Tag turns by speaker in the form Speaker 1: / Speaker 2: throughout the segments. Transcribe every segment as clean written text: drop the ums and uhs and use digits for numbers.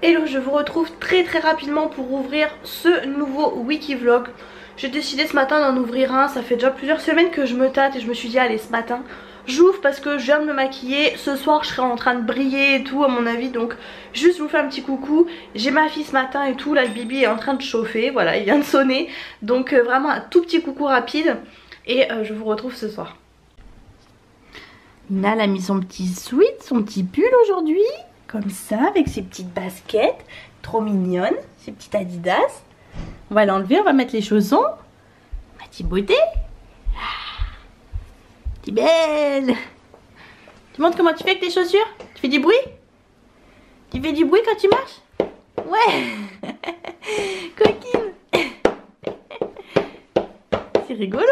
Speaker 1: Hello, je vous retrouve très rapidement pour ouvrir ce nouveau Wikivlog. J'ai décidé ce matin d'en ouvrir un, ça fait déjà plusieurs semaines que je me tâte et je me suis dit allez ce matin j'ouvre parce que je viens de me maquiller. Ce soir je serai en train de briller et tout à mon avis, donc juste vous fais un petit coucou. J'ai ma fille ce matin et tout, là le bibi est en train de chauffer, voilà il vient de sonner. Donc vraiment un tout petit coucou rapide et je vous retrouve ce soir. Nina a mis son petit sweat, son petit pull aujourd'hui. Comme ça, avec ses petites baskets, trop mignonnes, ses petites Adidas. On va l'enlever, on va mettre les chaussons. Ma petite beauté. Ah, petite belle. Tu montres comment tu fais avec tes chaussures? Tu fais du bruit? Tu fais du bruit quand tu marches? Ouais. Coquine. C'est rigolo,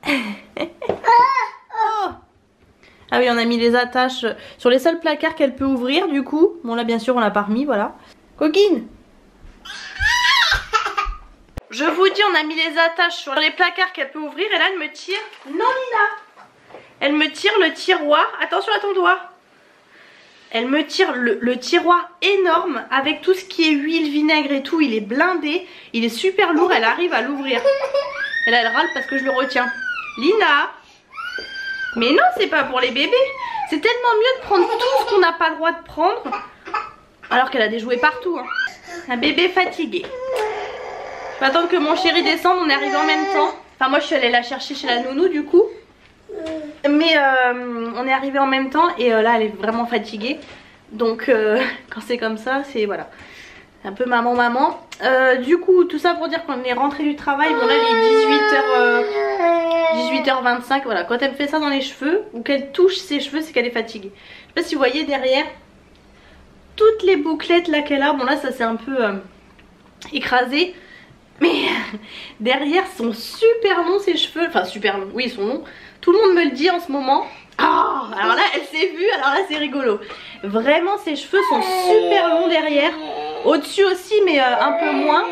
Speaker 1: hein? Oh. Ah oui, on a mis les attaches sur les seuls placards qu'elle peut ouvrir du coup. Bon là bien sûr on l'a pas remis, voilà. Coquine. Je vous dis, on a mis les attaches sur les placards qu'elle peut ouvrir et là elle me tire. Non Lina. Elle me tire le tiroir. Attention à ton doigt. Elle me tire le tiroir énorme avec tout ce qui est huile, vinaigre et tout. Il est blindé. Il est super lourd. Elle arrive à l'ouvrir. Et là elle râle parce que je le retiens. Lina. Mais non, c'est pas pour les bébés. C'est tellement mieux de prendre tout ce qu'on n'a pas le droit de prendre. Alors qu'elle a des jouets partout, hein. Un bébé fatigué. Je vais attendre que mon chéri descende, on est arrivé en même temps. Enfin moi je suis allée la chercher chez la nounou du coup. Mais on est arrivé en même temps et là elle est vraiment fatiguée. Donc quand c'est comme ça, c'est voilà. Un peu maman. Du coup tout ça pour dire qu'on est rentré du travail. Bon là il est 18h25. Voilà, quand elle me fait ça dans les cheveux ou qu'elle touche ses cheveux, c'est qu'elle est fatiguée. Je sais pas si vous voyez derrière toutes les bouclettes là qu'elle a. Bon là ça s'est un peu écrasé. Mais derrière sont super longs ses cheveux. Enfin super longs, oui ils sont longs. Tout le monde me le dit en ce moment. Oh, alors là elle s'est vue, alors là c'est rigolo. Vraiment ses cheveux sont super longs derrière. Au-dessus aussi mais un peu moins.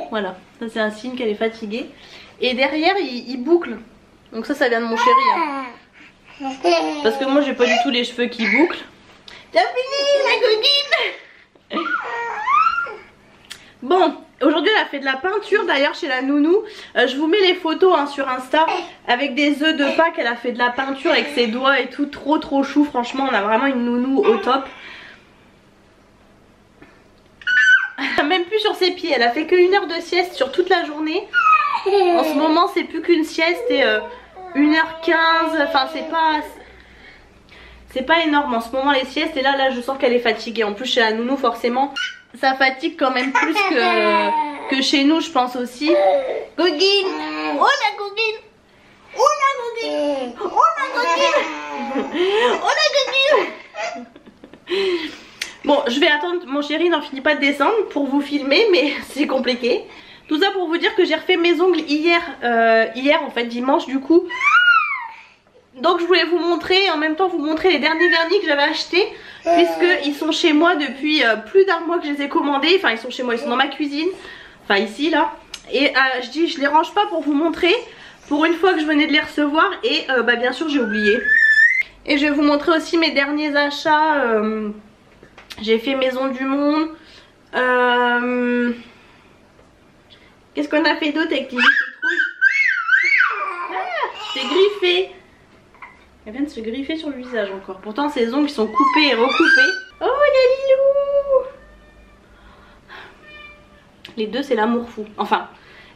Speaker 1: Voilà, ça c'est un signe qu'elle est fatiguée. Et derrière il boucle. Donc ça vient de mon chéri, hein. Parce que moi j'ai pas du tout les cheveux qui bouclent. T'as fini la coquine? Bon, aujourd'hui elle a fait de la peinture d'ailleurs chez la nounou. Je vous mets les photos hein, sur Insta avec des œufs de Pâques. Elle a fait de la peinture avec ses doigts et tout. Trop chou, franchement on a vraiment une nounou au top. Même plus sur ses pieds, elle a fait que 1 heure de sieste sur toute la journée. En ce moment c'est plus qu'une sieste et 1h15, enfin c'est pas énorme en ce moment les siestes. Et là je sens qu'elle est fatiguée. En plus chez la nounou forcément ça fatigue quand même plus que chez nous je pense aussi. Coquine. Oh la coquine. Oh la coquine. Oh la coquine. Oh la coquine. Bon je vais attendre, mon chéri n'en finit pas de descendre pour vous filmer mais c'est compliqué. Tout ça pour vous dire que j'ai refait mes ongles hier en fait dimanche du coup. Donc je voulais vous montrer et en même temps vous montrer les derniers vernis que j'avais achetés. Puisqu'ils sont chez moi depuis plus d'1 mois que je les ai commandés. Enfin ils sont chez moi, ils sont dans ma cuisine. Enfin ici là. Et je dis je les range pas pour vous montrer. Pour une fois que je venais de les recevoir. Et bah bien sûr j'ai oublié. Et je vais vous montrer aussi mes derniers achats. J'ai fait Maison du Monde. Qu'est-ce qu'on a fait d'autre avec les citrouilles? C'est griffé. Elle vient de se griffer sur le visage encore. Pourtant ses ongles sont coupés et recoupés. Oh il y a Lilou. Les deux c'est l'amour fou. Enfin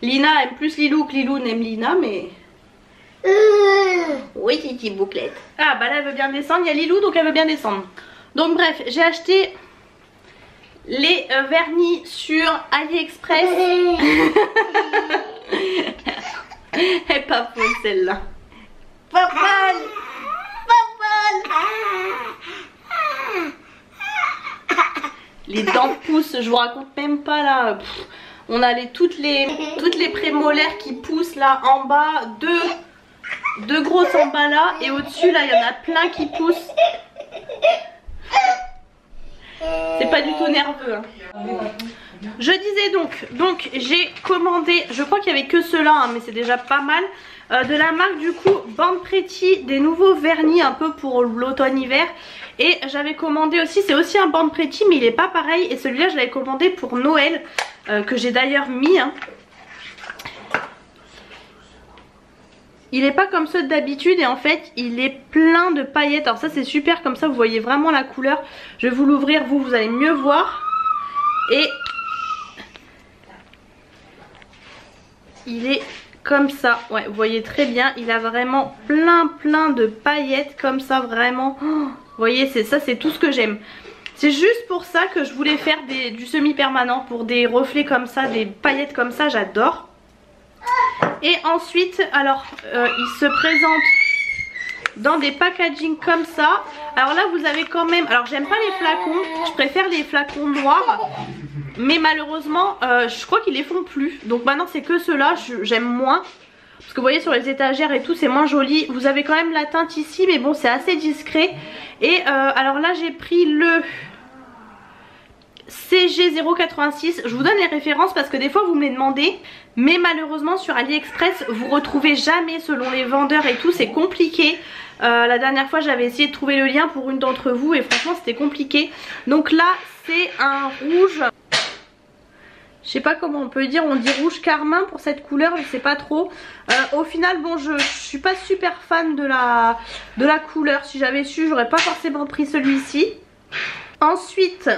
Speaker 1: Lina aime plus Lilou que Lilou n'aime Lina mais... Oui Titi bouclette. Ah bah là elle veut bien descendre. Il y a Lilou donc elle veut bien descendre. Donc bref j'ai acheté les vernis sur AliExpress. Elle est pas folle celle-là. Pas folle. Les dents poussent, je vous raconte même pas là. On a toutes les prémolaires qui poussent là en bas. Deux grosses en bas là. Et au dessus là il y en a plein qui poussent. C'est pas du tout tout nerveux. Je disais donc j'ai commandé, je crois qu'il n'y avait que ceux-là, hein, mais c'est déjà pas mal. De la marque du coup Born Pretty, des nouveaux vernis un peu pour l'automne-hiver. Et j'avais commandé aussi, c'est aussi un Born Pretty mais il est pas pareil. Et celui-là je l'avais commandé pour Noël, que j'ai d'ailleurs mis. Hein. Il est pas comme ceux d'habitude et en fait il est plein de paillettes. Alors ça c'est super, comme ça vous voyez vraiment la couleur. Je vais vous l'ouvrir, vous allez mieux voir. Et il est comme ça, ouais, vous voyez très bien, il a vraiment plein de paillettes comme ça, vraiment. Oh, vous voyez, c'est ça, c'est tout ce que j'aime. C'est juste pour ça que je voulais faire du semi-permanent, pour des reflets comme ça, des paillettes comme ça, j'adore. Et ensuite, alors, il se présente dans des packaging comme ça. Alors là, vous avez quand même, alors j'aime pas les flacons, je préfère les flacons noirs. Mais malheureusement je crois qu'ils les font plus. Donc maintenant c'est que ceux-là, j'aime moins. Parce que vous voyez sur les étagères et tout c'est moins joli. Vous avez quand même la teinte ici mais bon c'est assez discret. Et alors là j'ai pris le CG086. Je vous donne les références parce que des fois vous me les demandez. Mais malheureusement sur AliExpress vous retrouvez jamais selon les vendeurs et tout, c'est compliqué. La dernière fois j'avais essayé de trouver le lien pour une d'entre vous et franchement c'était compliqué. Donc là c'est un rouge, je sais pas comment on peut dire, on dit rouge carmin pour cette couleur, je sais pas trop. Au final bon je suis pas super fan de la couleur. Si j'avais su j'aurais pas forcément pris celui-ci. Ensuite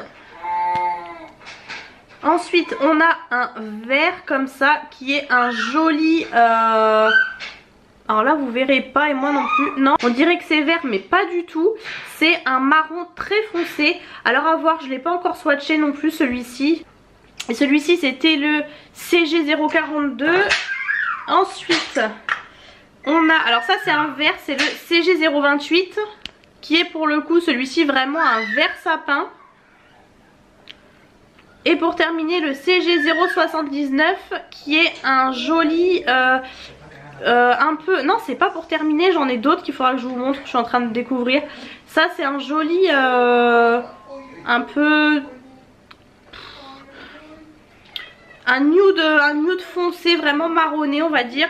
Speaker 1: on a un vert comme ça qui est un joli... Alors là vous verrez pas et moi non plus. Non, on dirait que c'est vert mais pas du tout. C'est un marron très foncé. Alors à voir, je l'ai pas encore swatché non plus celui-ci. Et celui-ci c'était le CG042. Ensuite on a, alors ça c'est un vert, c'est le CG028 qui est pour le coup celui-ci vraiment un vert sapin. Et pour terminer le CG079 qui est un joli un peu, non c'est pas pour terminer, j'en ai d'autres qu'il faudra que je vous montre, je suis en train de découvrir. Ça c'est un joli un peu un nude foncé, vraiment marronné on va dire.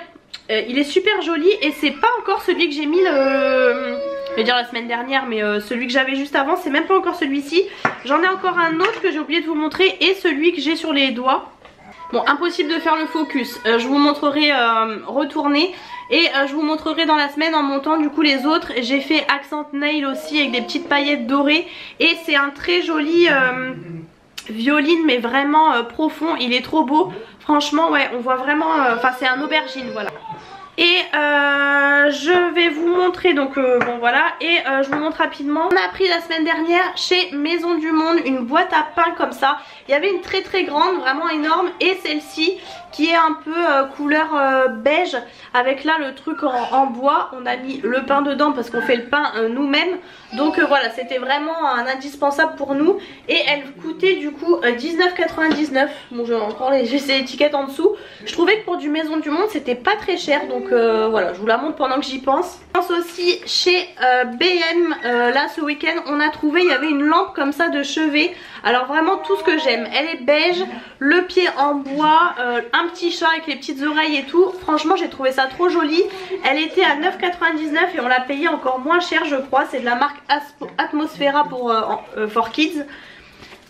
Speaker 1: Il est super joli et c'est pas encore celui que j'ai mis je vais dire la semaine dernière, mais celui que j'avais juste avant, c'est même pas encore celui-ci. J'en ai encore un autre que j'ai oublié de vous montrer et celui que j'ai sur les doigts. Bon, impossible de faire le focus, je vous montrerai retourner et je vous montrerai dans la semaine en montant du coup les autres. J'ai fait accent nail aussi avec des petites paillettes dorées et c'est un très joli violine mais vraiment profond, il est trop beau. Franchement ouais, on voit vraiment, enfin c'est un aubergine voilà. Et je vais vous montrer donc bon voilà, et je vous montre rapidement. On a pris la semaine dernière chez Maison du Monde une boîte à pain comme ça. Il y avait une très grande, vraiment énorme, et celle-ci qui est un peu couleur beige avec là le truc en bois. On a mis le pain dedans parce qu'on fait le pain nous-mêmes. Donc voilà, c'était vraiment un indispensable pour nous. Et elle coûtait du coup 19,99 €. Bon, j'ai encore ces étiquettes en dessous. Je trouvais que pour du Maison du Monde c'était pas très cher. Donc voilà, je vous la montre pendant que j'y pense. Je pense aussi chez BM, là ce week-end on a trouvé, il y avait une lampe comme ça de chevet. Alors vraiment tout ce que j'aime. Elle est beige, le pied en bois, un petit chat avec les petites oreilles et tout. Franchement j'ai trouvé ça trop joli. Elle était à 9,99 € et on l'a payé encore moins cher je crois. C'est de la marque Atmosphera pour for Kids.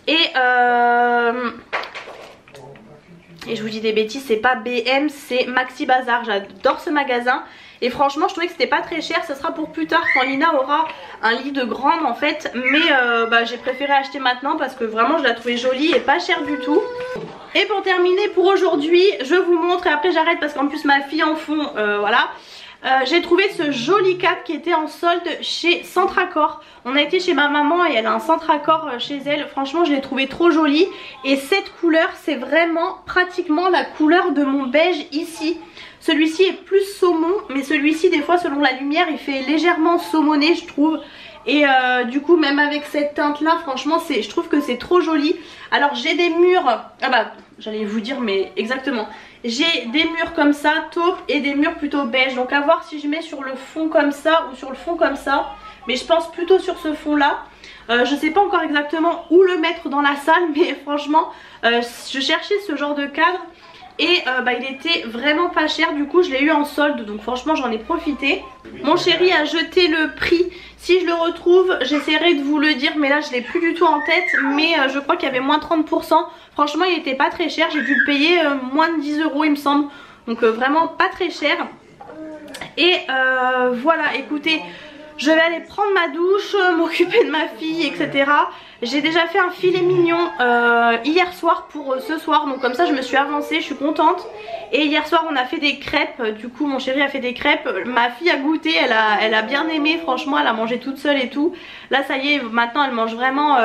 Speaker 1: Et je vous dis des bêtises, c'est pas BM, c'est Maxi Bazar. J'adore ce magasin. Et franchement je trouvais que c'était pas très cher. Ce sera pour plus tard quand Lina aura un lit de grande en fait. Mais j'ai préféré acheter maintenant parce que vraiment je la trouvais jolie et pas chère du tout. Et pour terminer pour aujourd'hui, je vous montre et après j'arrête parce qu'en plus ma fille en fond, voilà. J'ai trouvé ce joli cadre qui était en solde chez Centracor. On a été chez ma maman et elle a un Centracor chez elle. Franchement je l'ai trouvé trop joli. Et cette couleur c'est vraiment pratiquement la couleur de mon beige ici. Celui-ci est plus saumon, mais celui-ci des fois selon la lumière il fait légèrement saumonné je trouve. Et du coup même avec cette teinte là franchement je trouve que c'est trop joli. Alors j'ai des murs, j'allais vous dire mais exactement. J'ai des murs comme ça, taupe, et des murs plutôt beige. Donc à voir si je mets sur le fond comme ça ou sur le fond comme ça. Mais je pense plutôt sur ce fond là. Je sais pas encore exactement où le mettre dans la salle, mais franchement je cherchais ce genre de cadre. Et il était vraiment pas cher, du coup je l'ai eu en solde, donc franchement j'en ai profité. Mon chéri a jeté le prix, si je le retrouve j'essaierai de vous le dire, mais là je l'ai plus du tout en tête. Mais je crois qu'il y avait moins 30%, franchement il était pas très cher, j'ai dû le payer moins de 10 € il me semble. Donc vraiment pas très cher. Et voilà, écoutez, je vais aller prendre ma douche, m'occuper de ma fille, etc. J'ai déjà fait un filet mignon hier soir pour ce soir. Donc comme ça je me suis avancée, je suis contente. Et hier soir on a fait des crêpes. Du coup mon chéri a fait des crêpes. Ma fille a goûté, elle a bien aimé. Franchement elle a mangé toute seule et tout. Là ça y est, maintenant elle mange vraiment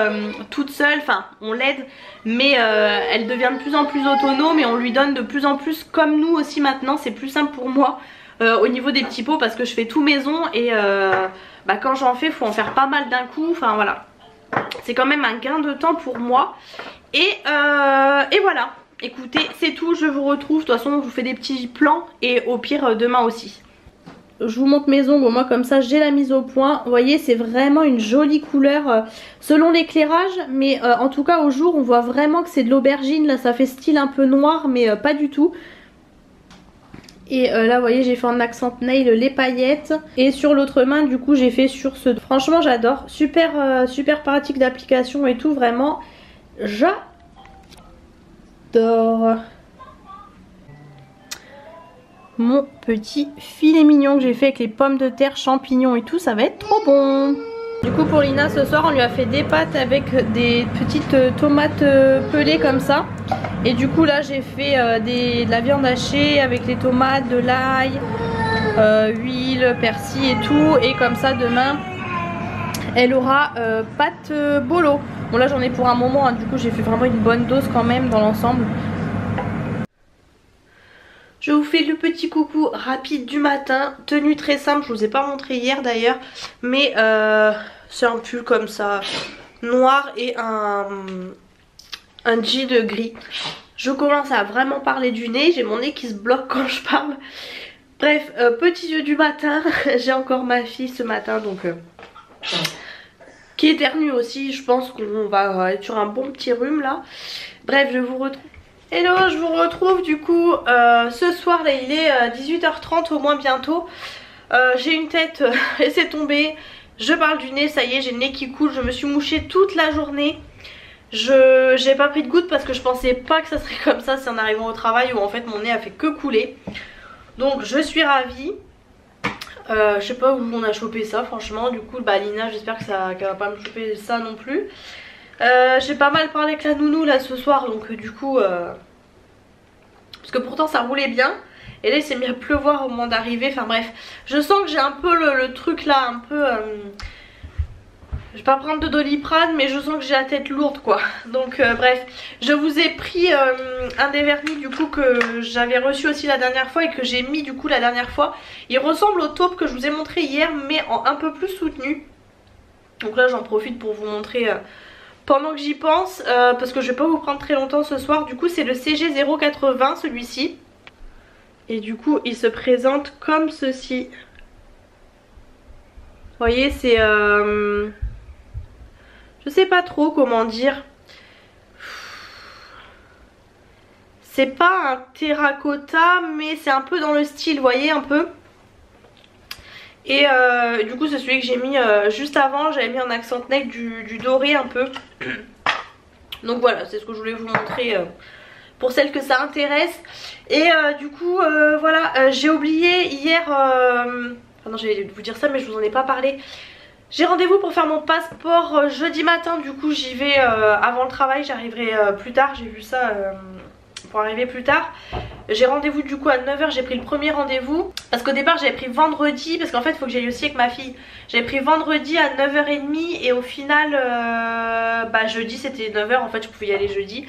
Speaker 1: toute seule. Enfin on l'aide, mais elle devient de plus en plus autonome. Et on lui donne de plus en plus, comme nous aussi maintenant. C'est plus simple pour moi au niveau des petits pots, parce que je fais tout maison. Et quand j'en fais faut en faire pas mal d'un coup. Enfin voilà, c'est quand même un gain de temps pour moi. Et voilà, écoutez, c'est tout, je vous retrouve. De toute façon je vous fais des petits plans, et au pire demain aussi. Je vous montre mes ongles, moi comme ça j'ai la mise au point. Vous voyez, c'est vraiment une jolie couleur selon l'éclairage. Mais en tout cas au jour on voit vraiment que c'est de l'aubergine. Là ça fait style un peu noir, mais pas du tout. Et là vous voyez j'ai fait en accent nail les paillettes. Et sur l'autre main du coup j'ai fait sur ce... Franchement j'adore, super pratique d'application et tout, vraiment j'adore. Mon petit filet mignon que j'ai fait avec les pommes de terre, champignons et tout, ça va être trop bon. Du coup pour Lina ce soir on lui a fait des pâtes avec des petites tomates pelées comme ça. Et du coup là j'ai fait de la viande hachée avec les tomates, de l'ail, huile, persil et tout. Et comme ça demain elle aura pâte bolo. Bon là j'en ai pour un moment hein, du coup j'ai fait vraiment une bonne dose quand même dans l'ensemble. Je vous fais le petit coucou rapide du matin, tenue très simple, je vous ai pas montré hier d'ailleurs, mais c'est un pull comme ça, noir, et un jean gris. Je commence à vraiment parler du nez, j'ai mon nez qui se bloque quand je parle. Bref, petits yeux du matin, j'ai encore ma fille ce matin donc qui éternue aussi, je pense qu'on va être sur un bon petit rhume là. Bref, je vous retrouve. Hello, je vous retrouve du coup ce soir, là il est 18h30 au moins bientôt. J'ai une tête laissez tomber, je parle du nez, ça y est j'ai le nez qui coule, je me suis mouchée toute la journée. J'ai pas pris de goutte parce que je pensais pas que ça serait comme ça, c'est en arrivant au travail où en fait mon nez a fait que couler. Donc je suis ravie. Je sais pas où on a chopé ça franchement, du coup Lina j'espère que qu'elle va pas me choper ça non plus. J'ai pas mal parlé avec la nounou là ce soir, donc du coup parce que pourtant ça roulait bien. Et là il s'est mis à pleuvoir au moment d'arriver. Enfin bref, je sens que j'ai un peu le truc là, un peu je vais pas prendre de Doliprane, mais je sens que j'ai la tête lourde quoi. Donc bref, je vous ai pris un des vernis du coup que j'avais reçu aussi la dernière fois et que j'ai mis du coup la dernière fois. Il ressemble au taupe que je vous ai montré hier, mais en un peu plus soutenu. Donc là j'en profite pour vous montrer pendant que j'y pense, parce que je vais pas vous prendre très longtemps ce soir. Du coup c'est le CG 080 celui-ci. Et du coup il se présente comme ceci. Vous voyez, c'est je sais pas trop comment dire. C'est pas un terracotta, mais c'est un peu dans le style, vous voyez un peu. Et du coup c'est celui que j'ai mis juste avant. J'avais mis en accent nail du doré un peu. Donc voilà, c'est ce que je voulais vous montrer pour celles que ça intéresse. Et du coup voilà, j'ai oublié hier non, j'allais vous dire ça mais je vous en ai pas parlé. J'ai rendez-vous pour faire mon passeport jeudi matin. Du coup j'y vais avant le travail, j'arriverai plus tard. J'ai vu ça pour arriver plus tard. J'ai rendez-vous du coup à 9 h, j'ai pris le premier rendez-vous. Parce qu'au départ j'avais pris vendredi, parce qu'en fait il faut que j'aille aussi avec ma fille. J'avais pris vendredi à 9 h 30 et au final jeudi c'était 9 h, en fait je pouvais y aller jeudi.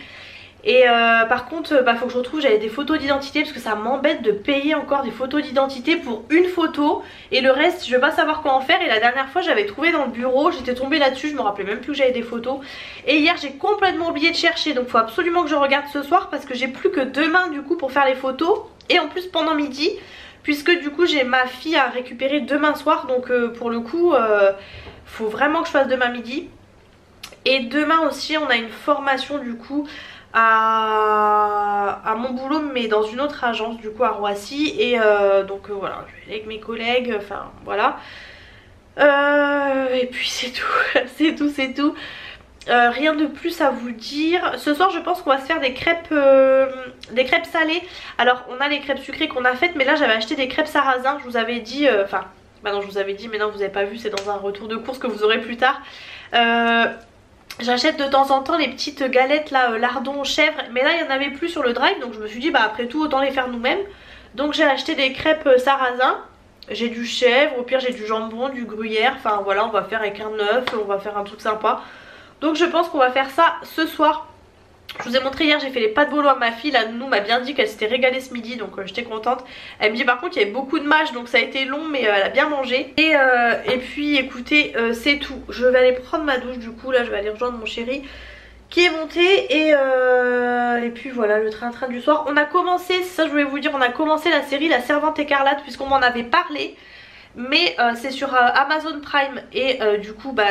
Speaker 1: Et par contre faut que je retrouve, j'avais des photos d'identité parce que ça m'embête de payer encore des photos d'identité pour une photo et le reste je vais pas savoir quoi en faire. Et la dernière fois j'avais trouvé dans le bureau, j'étais tombée là-dessus, je me rappelais même plus que j'avais des photos. Et hier j'ai complètement oublié de chercher, donc faut absolument que je regarde ce soir parce que j'ai plus que demain du coup pour faire les photos. Et en plus pendant midi, puisque du coup j'ai ma fille à récupérer demain soir, donc pour le coup faut vraiment que je fasse demain midi. Et demain aussi on a une formation du coup à mon boulot, mais dans une autre agence du coup à Roissy. Et donc voilà, je vais aller avec mes collègues, enfin voilà. Et puis c'est tout, c'est tout. Rien de plus à vous dire. Ce soir je pense qu'on va se faire des crêpes salées. Alors on a les crêpes sucrées qu'on a faites, mais là j'avais acheté des crêpes sarrasin. Je vous avais dit, enfin bah non je vous avais dit mais non vous avez pas vu, c'est dans un retour de course que vous aurez plus tard. J'achète de temps en temps les petites galettes là, lardon chèvre, mais là il n'y en avait plus sur le drive, donc je me suis dit bah après tout autant les faire nous-mêmes. Donc j'ai acheté des crêpes sarrasin, j'ai du chèvre, au pire j'ai du jambon, du gruyère, enfin voilà on va faire avec un œuf, on va faire un truc sympa. Donc je pense qu'on va faire ça ce soir. Je vous ai montré hier, j'ai fait les pâtes bolo à ma fille, la nounou m'a bien dit qu'elle s'était régalée ce midi, donc j'étais contente. Elle me dit par contre il y avait beaucoup de mâches, donc ça a été long, mais elle a bien mangé. Et puis écoutez, c'est tout. Je vais aller prendre ma douche du coup, là je vais aller rejoindre mon chéri qui est monté. Et puis voilà, le train-train du soir. On a commencé, c'est ça je voulais vous dire, on a commencé la série La Servante Écarlate, puisqu'on m'en avait parlé. Mais c'est sur Amazon Prime, et du coup bah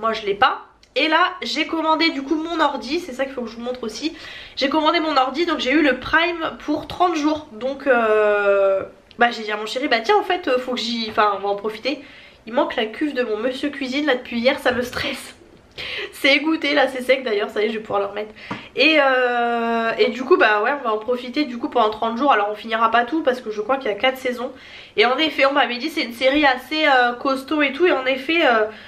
Speaker 1: moi je l'ai pas. Et là j'ai commandé du coup mon ordi, c'est ça qu'il faut que je vous montre aussi. J'ai commandé mon ordi, donc j'ai eu le Prime pour 30 jours. Donc bah j'ai dit à mon chéri, bah tiens en fait faut que j'y... Enfin on va en profiter. Il manque la cuve de mon monsieur cuisine là depuis hier, ça me stresse. C'est égoutté là, c'est sec d'ailleurs, ça y est je vais pouvoir le remettre. Et du coup bah ouais on va en profiter du coup pendant 30 jours. Alors on finira pas tout parce que je crois qu'il y a 4 saisons. Et en effet on m'avait dit c'est une série assez costaud et tout. Et en effet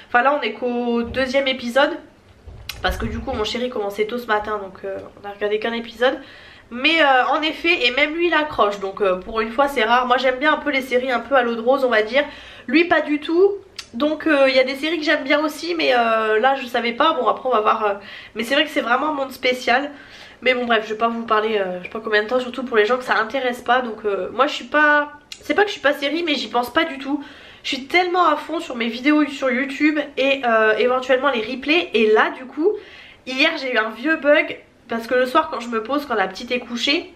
Speaker 1: enfin là on est qu'au 2e épisode, parce que du coup mon chéri commençait tôt ce matin, donc on a regardé qu'un épisode. Mais en effet, et même lui il accroche, donc pour une fois c'est rare. Moi j'aime bien un peu les séries un peu à l'eau de rose on va dire. Lui pas du tout. Donc il y a des séries que j'aime bien aussi, mais là je savais pas. Bon après on va voir, mais c'est vrai que c'est vraiment un monde spécial. Mais bon bref, je vais pas vous parler je sais pas combien de temps, surtout pour les gens que ça intéresse pas. Donc moi je suis pas, c'est pas que je suis pas série, mais j'y pense pas du tout. Je suis tellement à fond sur mes vidéos sur YouTube et éventuellement les replays. Et là du coup hier j'ai eu un vieux bug, parce que le soir quand je me pose, quand la petite est couchée,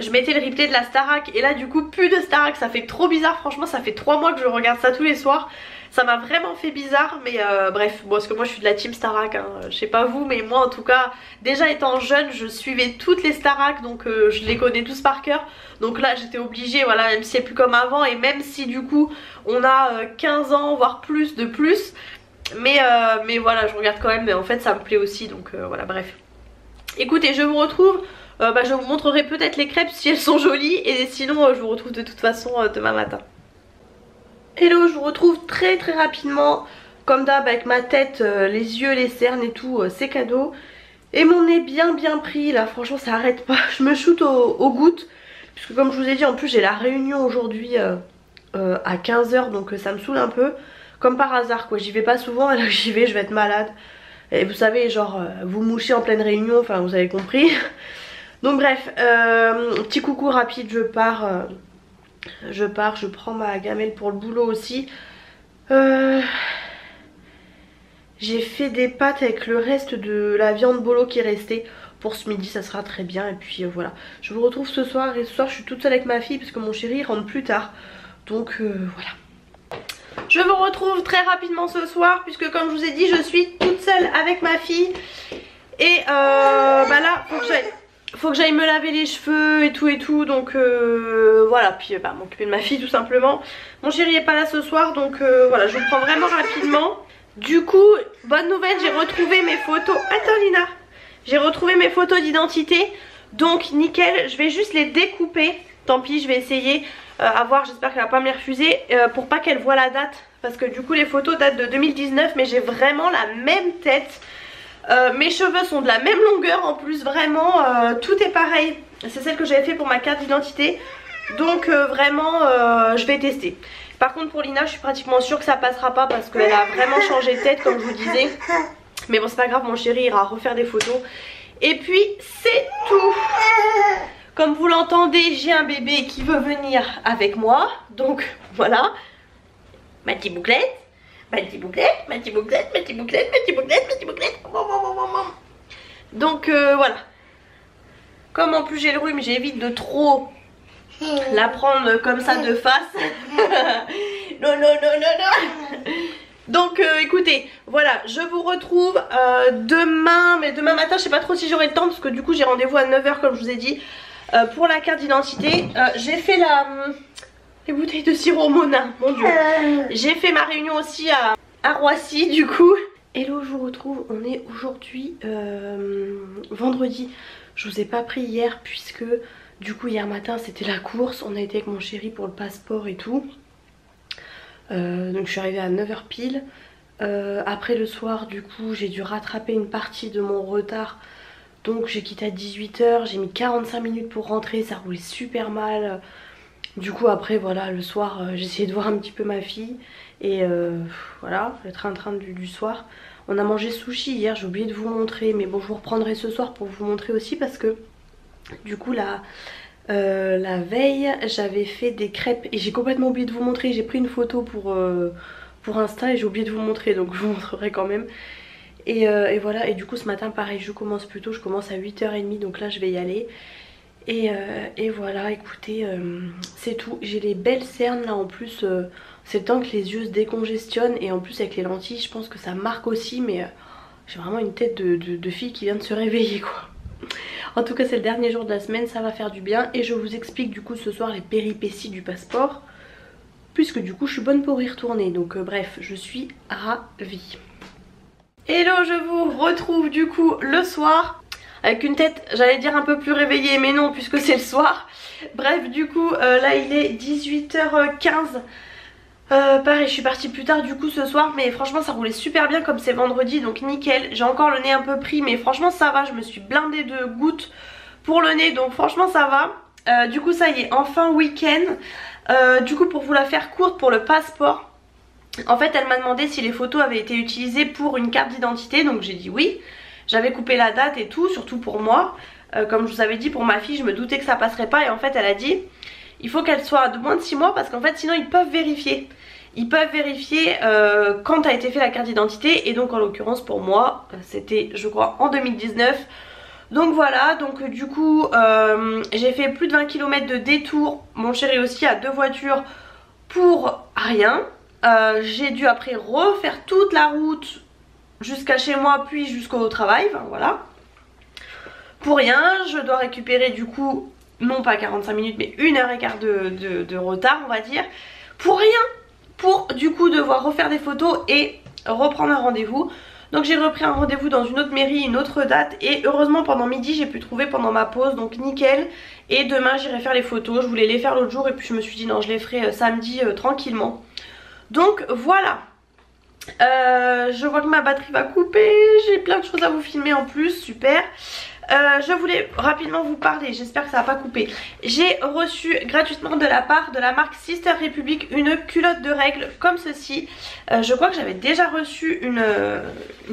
Speaker 1: je mettais le replay de la Starac. Et là du coup plus de Starac, ça fait trop bizarre. Franchement ça fait 3 mois que je regarde ça tous les soirs. Ça m'a vraiment fait bizarre, mais bref, bon, parce que moi je suis de la team Starac, hein. Je sais pas vous, mais moi en tout cas, déjà étant jeune, je suivais toutes les Starac, donc je les connais tous par cœur. Donc là j'étais obligée, voilà, même si c'est plus comme avant, et même si du coup on a 15 ans, voire plus de plus, mais voilà, je regarde quand même, mais en fait ça me plaît aussi, donc voilà, bref. Écoutez, je vous retrouve, je vous montrerai peut-être les crêpes si elles sont jolies, et sinon je vous retrouve de toute façon demain matin. Hello, je vous retrouve très rapidement, comme d'hab avec ma tête, les yeux, les cernes et tout, c'est cadeau. Et mon nez bien pris là, franchement ça arrête pas, je me shoot aux gouttes. Puisque comme je vous ai dit, en plus j'ai la réunion aujourd'hui à 15 h, donc ça me saoule un peu. Comme par hasard quoi, j'y vais pas souvent, et là j'y vais, je vais être malade. Et vous savez, genre vous mouchez en pleine réunion, enfin vous avez compris. Donc bref, petit coucou rapide, je pars, je prends ma gamelle pour le boulot aussi. J'ai fait des pâtes avec le reste de la viande bolo qui est restée. Pour ce midi ça sera très bien. Et puis voilà, je vous retrouve ce soir. Et ce soir je suis toute seule avec ma fille parce que mon chéri rentre plus tard. Donc voilà. Je vous retrouve très rapidement ce soir, puisque comme je vous ai dit je suis toute seule avec ma fille. Et là faut que j'aille me laver les cheveux et tout, donc voilà, puis m'occuper de ma fille tout simplement. Mon chéri est pas là ce soir, donc voilà, je vous prends vraiment rapidement. Du coup, bonne nouvelle, j'ai retrouvé mes photos. Attends Lina, j'ai retrouvé mes photos d'identité, donc nickel. Je vais juste les découper, tant pis, je vais essayer à voir, j'espère qu'elle va pas me les refuser, pour pas qu'elle voit la date, parce que du coup les photos datent de 2019, mais j'ai vraiment la même tête. Mes cheveux sont de la même longueur en plus, vraiment tout est pareil. C'est celle que j'avais fait pour ma carte d'identité. Donc vraiment je vais tester. Par contre pour Lina je suis pratiquement sûre que ça passera pas, parce qu'elle a vraiment changé de tête comme je vous disais. Mais bon c'est pas grave, mon chéri ira refaire des photos. Et puis c'est tout. Comme vous l'entendez, j'ai un bébé qui veut venir avec moi. Donc voilà. Ma petite bouclette. Ma petite bouclette, ma petite bouclette, ma petite bouclette, ma petite bouclette, ma petite bouclette. Donc voilà. Comme en plus j'ai le rhume, j'évite de trop la prendre comme ça de face. Non, non, non, non, non. Donc écoutez, voilà, je vous retrouve demain. Mais demain matin, je sais pas trop si j'aurai le temps, parce que du coup j'ai rendez-vous à 9 h comme je vous ai dit, pour la carte d'identité. J'ai fait les bouteilles de sirop Mona, mon dieu. J'ai fait ma réunion aussi à Roissy du coup. Hello, je vous retrouve, on est aujourd'hui vendredi. Je vous ai pas pris hier puisque du coup hier matin c'était la course. On a été avec mon chéri pour le passeport et tout. Donc je suis arrivée à 9 h pile. Après le soir du coup j'ai dû rattraper une partie de mon retard. Donc j'ai quitté à 18 h, j'ai mis 45 minutes pour rentrer, ça roulait super mal. Du coup après voilà, le soir j'ai essayé de voir un petit peu ma fille. Et voilà, le train-train du soir. On a mangé sushi hier, j'ai oublié de vous montrer. Mais bon, je vous reprendrai ce soir pour vous montrer aussi. Parce que du coup la veille j'avais fait des crêpes. Et j'ai complètement oublié de vous montrer. J'ai pris une photo pour Insta et j'ai oublié de vous montrer. Donc je vous montrerai quand même. Et voilà, et du coup ce matin pareil, je commence plus tôt. Je commence à 8 h 30, donc là je vais y aller. Et voilà, écoutez, c'est tout. J'ai les belles cernes là en plus. C'est le temps que les yeux se décongestionnent. Et en plus avec les lentilles je pense que ça marque aussi. Mais j'ai vraiment une tête de fille qui vient de se réveiller quoi. En tout cas c'est le dernier jour de la semaine, ça va faire du bien. Et je vous explique du coup ce soir les péripéties du passeport, puisque du coup je suis bonne pour y retourner. Donc bref, je suis ravie. Hello, je vous retrouve du coup le soir avec une tête, j'allais dire un peu plus réveillée, mais non puisque c'est le soir. Bref, du coup là il est 18 h 15. Pareil, je suis partie plus tard du coup ce soir, mais franchement ça roulait super bien comme c'est vendredi, donc nickel. J'ai encore le nez un peu pris, mais franchement ça va, je me suis blindée de gouttes pour le nez, donc franchement ça va. Du coup ça y est, enfin week-end. Du coup pour vous la faire courte, pour le passeport, en fait elle m'a demandé si les photos avaient été utilisées pour une carte d'identité, donc j'ai dit oui. J'avais coupé la date et tout, surtout pour moi. Comme je vous avais dit, pour ma fille je me doutais que ça passerait pas. Et en fait elle a dit il faut qu'elle soit de moins de 6 mois, parce qu'en fait sinon ils peuvent vérifier. Ils peuvent vérifier quand a été fait la carte d'identité. Et donc en l'occurrence pour moi c'était je crois en 2019. Donc voilà, donc du coup j'ai fait plus de 20 km de détour. Mon chéri aussi a 2 voitures pour rien. J'ai dû après refaire toute la route jusqu'à chez moi puis jusqu'au travail, enfin voilà. Pour rien, je dois récupérer du coup non pas 45 minutes mais 1h15 de retard on va dire. Pour rien, pour du coup devoir refaire des photos et reprendre un rendez-vous. Donc j'ai repris un rendez-vous dans une autre mairie, une autre date. Et heureusement pendant midi j'ai pu trouver pendant ma pause, donc nickel. Et demain j'irai faire les photos, je voulais les faire l'autre jour et puis je me suis dit non je les ferai samedi tranquillement. Donc voilà. Je vois que ma batterie va couper, j'ai plein de choses à vous filmer en plus, super. Je voulais rapidement vous parler, j'espère que ça va pas couper. J'ai reçu gratuitement de la part de la marque Sister Republic une culotte de règles comme ceci. Je crois que j'avais déjà reçu une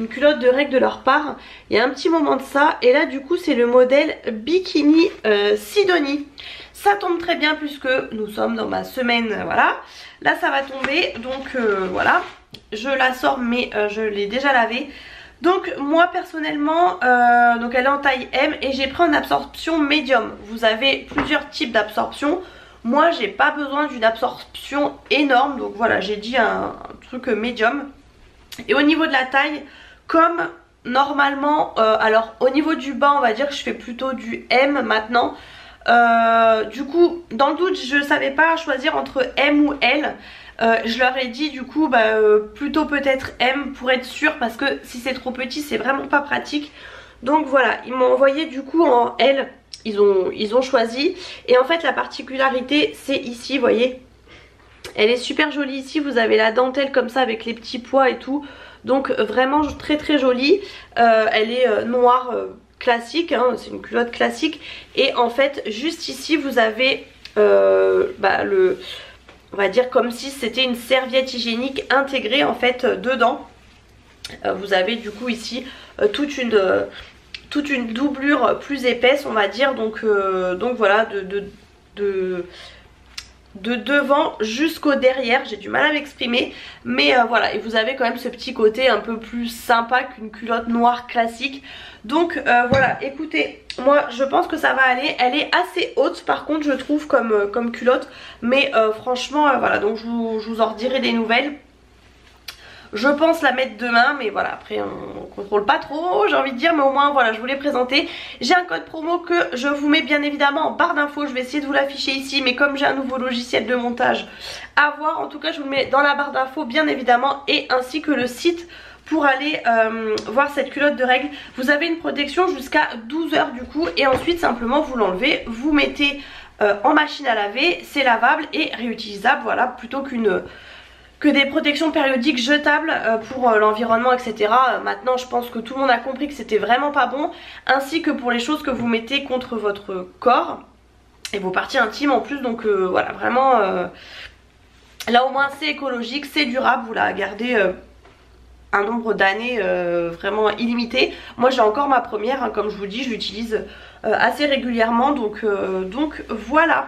Speaker 1: culotte de règles de leur part il y a un petit moment de ça. Et là du coup c'est le modèle Bikini Sidonie. Ça tombe très bien puisque nous sommes dans ma semaine, voilà. Là ça va tomber, donc voilà. Je la sors mais je l'ai déjà lavée. Donc moi personnellement, donc elle est en taille M et j'ai pris en absorption médium. Vous avez plusieurs types d'absorption. Moi j'ai pas besoin d'une absorption énorme, donc voilà j'ai dit un truc médium. Et au niveau de la taille, comme normalement, alors au niveau du bas on va dire que je fais plutôt du M maintenant. Du coup dans le doute je savais pas choisir entre M ou L. Je leur ai dit du coup plutôt peut-être M pour être sûr, parce que si c'est trop petit c'est vraiment pas pratique. Donc voilà, ils m'ont envoyé du coup en L, ils ont choisi. Et en fait la particularité c'est ici, vous voyez, elle est super jolie ici, vous avez la dentelle comme ça avec les petits pois et tout. Donc vraiment très très jolie. Elle est noire classique, hein, c'est une culotte classique. Et en fait juste ici vous avez on va dire comme si c'était une serviette hygiénique intégrée en fait dedans. Vous avez du coup ici toute toute une doublure plus épaisse on va dire. Donc voilà, de devant jusqu'au derrière, j'ai du mal à m'exprimer, mais voilà, et vous avez quand même ce petit côté un peu plus sympa qu'une culotte noire classique. Donc voilà, écoutez, moi je pense que ça va aller. Elle est assez haute par contre je trouve comme culotte, mais franchement voilà, donc je vous en redirai des nouvelles. Je pense la mettre demain, mais voilà, après on contrôle pas trop, j'ai envie de dire, mais au moins voilà, je vous l'ai présenté. J'ai un code promo que je vous mets bien évidemment en barre d'infos, je vais essayer de vous l'afficher ici, mais comme j'ai un nouveau logiciel de montage à voir, en tout cas je vous le mets dans la barre d'infos bien évidemment, et ainsi que le site pour aller voir cette culotte de règles. Vous avez une protection jusqu'à 12 heures du coup, et ensuite simplement vous l'enlevez, vous mettez en machine à laver, c'est lavable et réutilisable, voilà, plutôt que des protections périodiques jetables pour l'environnement etc. Maintenant je pense que tout le monde a compris que c'était vraiment pas bon, ainsi que pour les choses que vous mettez contre votre corps et vos parties intimes en plus. Donc voilà, vraiment là au moins c'est écologique, c'est durable, vous la gardez un nombre d'années vraiment illimité. Moi j'ai encore ma première, hein, comme je vous dis, je l'utilise assez régulièrement, donc voilà.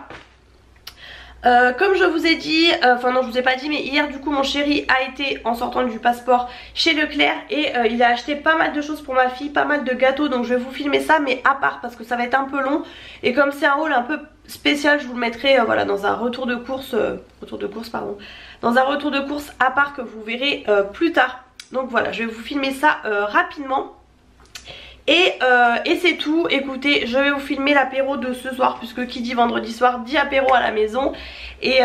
Speaker 1: Comme je vous ai dit, enfin non je vous ai pas dit, mais hier du coup mon chéri a été en sortant du passeport chez Leclerc et il a acheté pas mal de choses pour ma fille, pas mal de gâteaux, donc je vais vous filmer ça mais à part parce que ça va être un peu long, et comme c'est un haul un peu spécial je vous le mettrai voilà, dans un retour de course, dans un retour de course à part que vous verrez plus tard. Donc voilà, je vais vous filmer ça rapidement. Et c'est tout. Écoutez, je vais vous filmer l'apéro de ce soir, puisque qui dit vendredi soir dit apéro à la maison. Et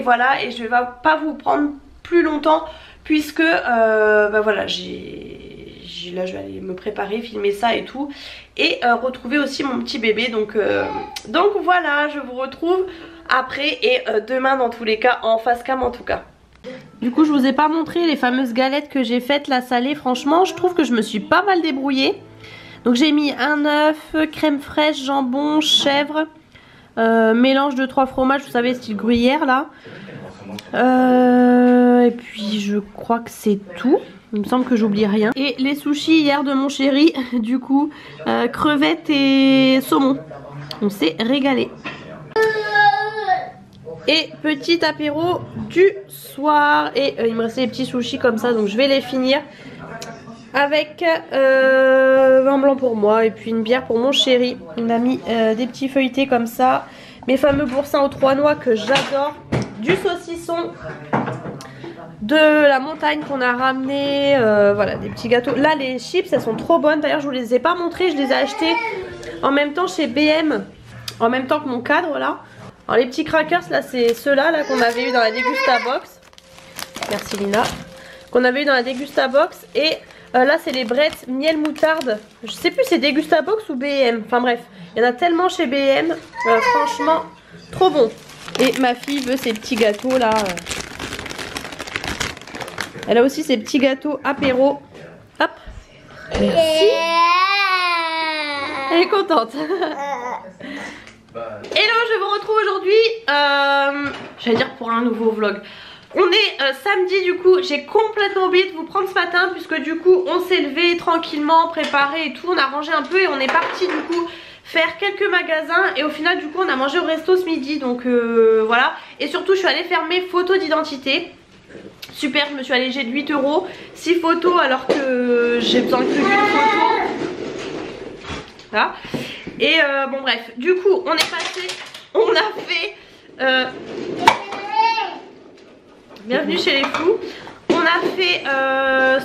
Speaker 1: voilà, et je vais pas vous prendre plus longtemps, puisque bah voilà, là je vais aller me préparer, filmer ça et tout, et retrouver aussi mon petit bébé. Donc voilà, je vous retrouve après et demain dans tous les cas, en face cam en tout cas. Du coup je vous ai pas montré les fameuses galettes que j'ai faites, la salée. Franchement je trouve que je me suis pas mal débrouillée. Donc j'ai mis un œuf, crème fraîche, jambon, chèvre, mélange de 3 fromages, vous savez, style gruyère là. Et puis je crois que c'est tout. Il me semble que j'oublie rien. Et les sushis hier de mon chéri, du coup, crevettes et saumon. On s'est régalé. Et petit apéro du soir. Et il me restait des petits sushis comme ça, donc je vais les finir. Avec vin blanc pour moi et puis une bière pour mon chéri. Il m'a mis des petits feuilletés comme ça. Mes fameux boursins aux 3 noix que j'adore. Du saucisson de la montagne qu'on a ramené. Voilà, des petits gâteaux. Là les chips elles sont trop bonnes. D'ailleurs je vous les ai pas montrées. Je les ai achetées en même temps chez BM. En même temps que mon cadre là. Alors les petits crackers là c'est ceux-là là, qu'on avait eu dans la Dégusta Box. Merci Lina. Qu'on avait eu dans la Dégusta Box. Et là c'est les Bretz miel moutarde. Je sais plus c'est Dégusta Box ou BM. Enfin bref, il y en a tellement chez BM. Franchement trop bon. Et ma fille veut ces petits gâteaux là. Elle a aussi ces petits gâteaux apéro. Hop. Merci. Elle est contente. Hello, je vous retrouve aujourd'hui, j'allais dire pour un nouveau vlog. On est samedi du coup, j'ai complètement oublié de vous prendre ce matin, puisque du coup on s'est levé tranquillement, préparé et tout, on a rangé un peu et on est parti du coup faire quelques magasins, et au final du coup on a mangé au resto ce midi, donc voilà. Et surtout je suis allée faire mes photos d'identité. Super, je me suis allégée de 8 €, 6 photos alors que j'ai besoin que d'une photo. Voilà. Et bon bref, du coup on est passé, on a fait bienvenue chez les fous. On a fait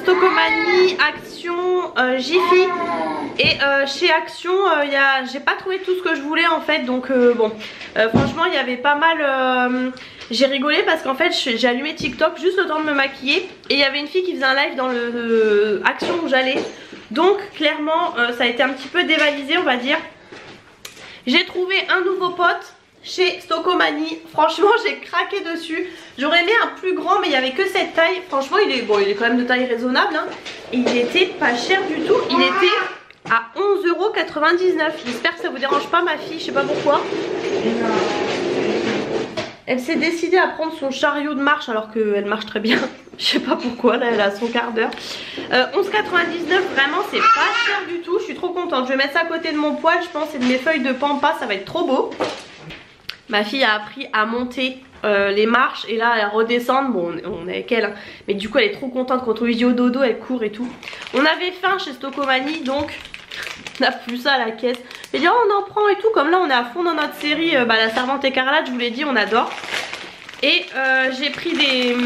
Speaker 1: Stockomanie, Action, Jiffy. Et chez Action, j'ai pas trouvé tout ce que je voulais en fait. Donc bon, franchement il y avait pas mal... j'ai rigolé parce qu'en fait j'ai allumé TikTok juste le temps de me maquiller. Et il y avait une fille qui faisait un live dans le Action où j'allais. Donc clairement ça a été un petit peu dévalisé on va dire. J'ai trouvé un nouveau pote chez Stockomanie. Franchement j'ai craqué dessus. J'aurais aimé un plus grand mais il n'y avait que cette taille. Franchement il est quand même de taille raisonnable hein. Et il était pas cher du tout. Il était à 11,99 €. J'espère que ça vous dérange pas ma fille. Je sais pas pourquoi. Elle s'est décidée à prendre son chariot de marche alors qu'elle marche très bien. Je sais pas pourquoi, là elle a son quart d'heure. 11,99 vraiment c'est pas cher du tout. Je suis trop contente. Je vais mettre ça à côté de mon poêle, je pense, et de mes feuilles de pampa, ça va être trop beau. Ma fille a appris à monter les marches et là à redescendre. Bon on est avec elle hein. Mais du coup elle est trop contente quand on lui dit au dodo, elle court et tout. On avait faim chez Stocomanie donc on a plus ça à la caisse. Et dit oh, on en prend et tout, comme là on est à fond dans notre série La Servante écarlate, je vous l'ai dit, on adore. Et j'ai pris des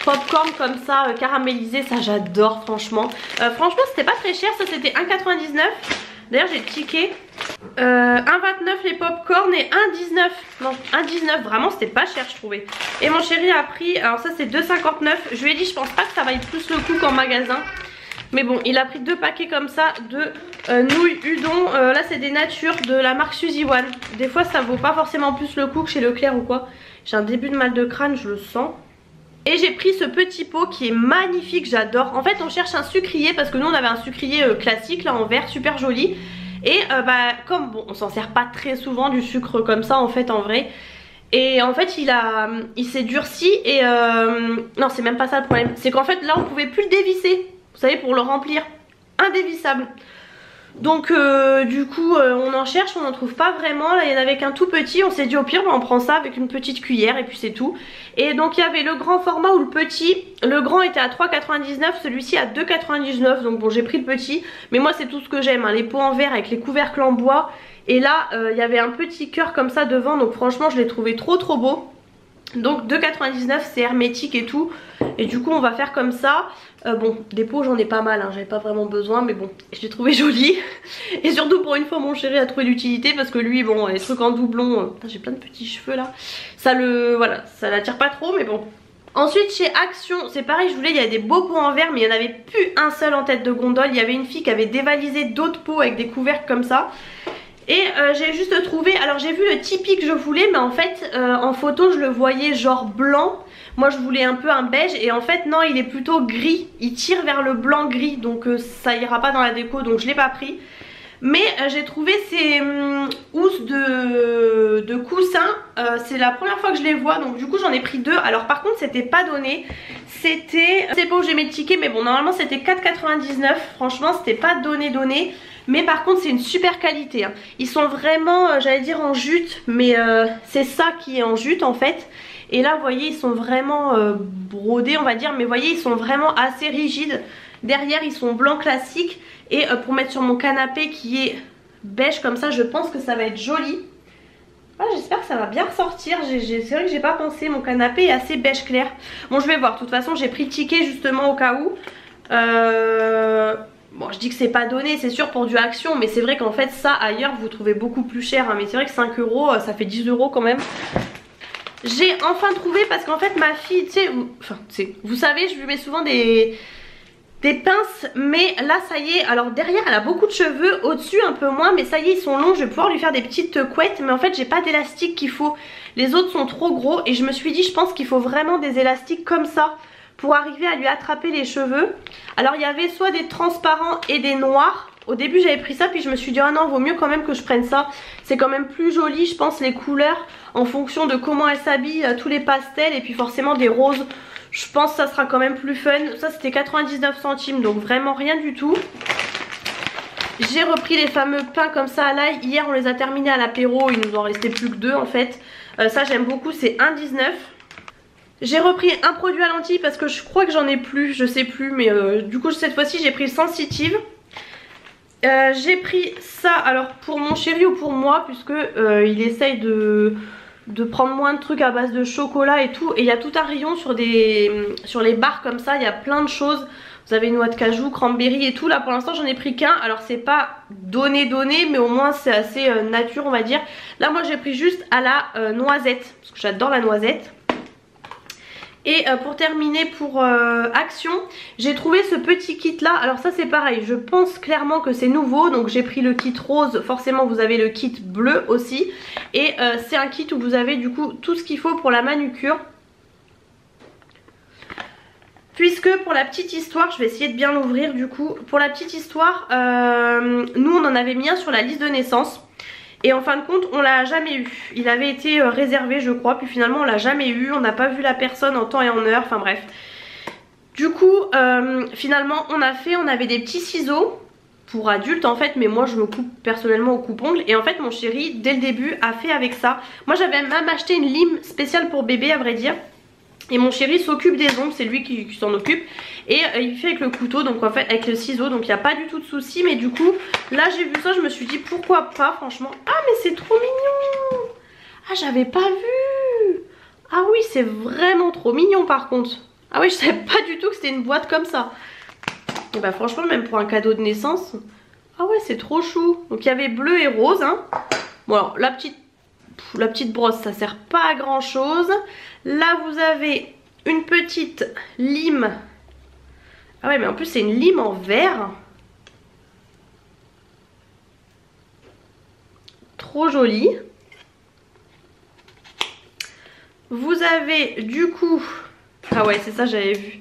Speaker 1: popcorn comme ça caramélisés, ça j'adore franchement. Franchement c'était pas très cher, ça c'était 1,99. D'ailleurs j'ai tiqué 1,29 les popcorn et 1,19. Non 1,19 vraiment c'était pas cher je trouvais. Et mon chéri a pris, alors ça c'est 2,59. Je lui ai dit je pense pas que ça vaille plus le coup qu'en magasin. Mais bon il a pris 2 paquets comme ça de nouilles udon. Là c'est des natures de la marque Suzy One. Des fois ça vaut pas forcément plus le coup que chez Leclerc ou quoi. J'ai un début de mal de crâne, je le sens. Et j'ai pris ce petit pot qui est magnifique, j'adore. En fait on cherche un sucrier parce que nous on avait un sucrier classique là en verre, super joli. Et comme bon on s'en sert pas très souvent du sucre comme ça en fait en vrai. Et en fait il s'est durci et non c'est même pas ça le problème. C'est qu'en fait là on pouvait plus le dévisser. Vous savez pour le remplir, indévissable. Donc du coup on en cherche, on n'en trouve pas vraiment. Là il y en avait qu'un tout petit, on s'est dit au pire on prend ça avec une petite cuillère et puis c'est tout. Et donc il y avait le grand format ou le petit. Le grand était à 3,99, celui-ci à 2,99. Donc bon j'ai pris le petit. Mais moi c'est tout ce que j'aime hein, les pots en verre avec les couvercles en bois. Et là il y avait un petit cœur comme ça devant. Donc franchement je l'ai trouvé trop beau. Donc 2,99 c'est hermétique et tout. Et du coup on va faire comme ça. Bon des pots j'en ai pas mal hein, j'avais pas vraiment besoin. Mais bon je l'ai trouvé joli. Et surtout pour une fois mon chéri a trouvé l'utilité. Parce que lui bon les trucs en doublon j'ai plein de petits cheveux là. Ça voilà ça l'attire pas trop mais bon. Ensuite chez Action c'est pareil, je voulais, il y a des beaux pots en verre mais il n'y en avait plus un seul en tête de gondole. Il y avait une fille qui avait dévalisé d'autres pots avec des couvercles comme ça. Et j'ai juste trouvé, alors j'ai vu le Tipeee que je voulais mais en fait en photo je le voyais genre blanc. Moi je voulais un peu un beige et en fait non il est plutôt gris. Il tire vers le blanc gris donc ça ira pas dans la déco donc je l'ai pas pris. Mais j'ai trouvé ces housses de coussins, c'est la première fois que je les vois donc du coup j'en ai pris 2. Alors par contre c'était pas donné, c'était, je sais pas où j'ai mes tickets mais bon normalement c'était 4,99. Franchement c'était pas donné. Mais par contre c'est une super qualité hein. Ils sont vraiment j'allais dire en jute mais c'est ça qui est en jute en fait. Et là vous voyez ils sont vraiment brodés on va dire. Mais vous voyez ils sont vraiment assez rigides. Derrière ils sont blancs classiques. Et pour mettre sur mon canapé qui est beige comme ça je pense que ça va être joli. Ah, j'espère que ça va bien ressortir. C'est vrai que j'ai pas pensé, mon canapé est assez beige clair. Bon je vais voir, de toute façon j'ai pris le ticket justement au cas où. Bon je dis que c'est pas donné c'est sûr pour du Action. Mais c'est vrai qu'en fait ça ailleurs vous trouvez beaucoup plus cher hein. Mais c'est vrai que 5 € ça fait 10 € quand même. J'ai enfin trouvé parce qu'en fait ma fille vous savez je lui mets souvent des pinces. Mais là ça y est, alors derrière elle a beaucoup de cheveux, au-dessus un peu moins. Mais ça y est ils sont longs, je vais pouvoir lui faire des petites couettes. Mais en fait j'ai pas d'élastique qu'il faut. Les autres sont trop gros et je me suis dit je pense qu'il faut vraiment des élastiques comme ça pour arriver à lui attraper les cheveux. Alors il y avait soit des transparents et des noirs. Au début j'avais pris ça puis je me suis dit ah non vaut mieux quand même que je prenne ça. C'est quand même plus joli je pense les couleurs en fonction de comment elle s'habille, tous les pastels et puis forcément des roses. Je pense que ça sera quand même plus fun. Ça c'était 99 centimes donc vraiment rien du tout. J'ai repris les fameux pains comme ça à l'ail. Hier on les a terminés à l'apéro, il nous en restait plus que 2 en fait. Ça j'aime beaucoup, c'est 1,19. J'ai repris un produit à lentilles parce que je crois que j'en ai plus, je sais plus. Mais du coup cette fois-ci j'ai pris le sensitive. J'ai pris ça alors pour mon chéri ou pour moi puisque il essaye de prendre moins de trucs à base de chocolat et tout. Et il y a tout un rayon sur les barres comme ça, il y a plein de choses. Vous avez noix de cajou, cranberry et tout. Là pour l'instant j'en ai pris qu'un. Alors c'est pas donné mais au moins c'est assez nature on va dire. Là moi j'ai pris juste à la noisette parce que j'adore la noisette. Et pour terminer pour Action, j'ai trouvé ce petit kit là. Alors ça c'est pareil, je pense clairement que c'est nouveau. Donc j'ai pris le kit rose, forcément vous avez le kit bleu aussi. Et c'est un kit où vous avez du coup tout ce qu'il faut pour la manucure. Puisque pour la petite histoire, je vais essayer de bien l'ouvrir du coup. Pour la petite histoire, nous on en avait mis un sur la liste de naissance. Et en fin de compte on l'a jamais eu. Il avait été réservé je crois. Puis finalement on l'a jamais eu. On n'a pas vu la personne en temps et en heure. Enfin bref. Du coup finalement on avait des petits ciseaux pour adultes en fait, mais moi je me coupe personnellement au coupe-ongles. Et en fait mon chéri dès le début a fait avec ça. Moi j'avais même acheté une lime spéciale pour bébé à vrai dire. Et mon chéri s'occupe des ongles, c'est lui qui s'en occupe. Et il fait avec le couteau, donc en fait avec le ciseau, donc il n'y a pas du tout de souci. Mais du coup là j'ai vu ça, je me suis dit pourquoi pas franchement. Ah mais c'est trop mignon. Ah j'avais pas vu. Ah oui c'est vraiment trop mignon par contre. Ah oui je savais pas du tout que c'était une boîte comme ça. Et bah franchement même pour un cadeau de naissance. Ah ouais c'est trop chou. Donc il y avait bleu et rose hein. Bon alors la petite brosse ça sert pas à grand chose. Là vous avez une petite lime. Ah ouais mais en plus c'est une lime en verre. Trop jolie. Vous avez du coup, ah ouais c'est ça j'avais vu,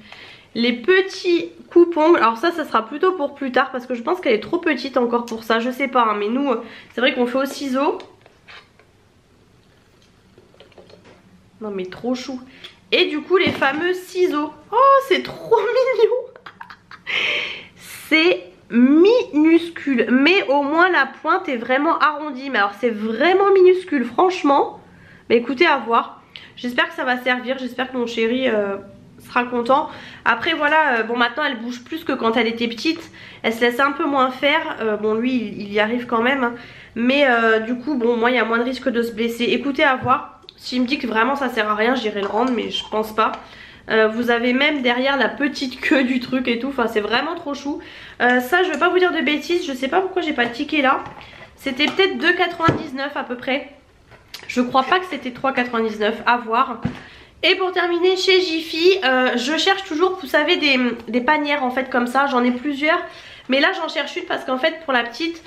Speaker 1: les petits coupe-ongles. Alors ça sera plutôt pour plus tard parce que je pense qu'elle est trop petite encore pour ça. Je sais pas hein, mais nous c'est vrai qu'on fait au ciseau. Non mais trop chou. Et du coup les fameux ciseaux. Oh c'est trop mignon. C'est minuscule. Mais au moins la pointe est vraiment arrondie. Mais alors c'est vraiment minuscule franchement. Mais écoutez à voir. J'espère que ça va servir. J'espère que mon chéri sera content. Après voilà bon maintenant elle bouge plus que quand elle était petite. Elle se laisse un peu moins faire. Bon lui il y arrive quand même hein. Mais du coup bon moi il y a moins de risque de se blesser. Écoutez à voir. S'il me dit que vraiment ça sert à rien, j'irai le rendre, mais je pense pas. Vous avez même derrière la petite queue du truc et tout. Enfin c'est vraiment trop chou. Ça je vais pas vous dire de bêtises. Je sais pas pourquoi j'ai pas le ticket là. C'était peut-être 2,99 à peu près. Je crois pas que c'était 3,99 à voir. Et pour terminer chez Jiffy je cherche toujours vous savez des panières en fait comme ça. J'en ai plusieurs. Mais là j'en cherche une parce qu'en fait pour la petite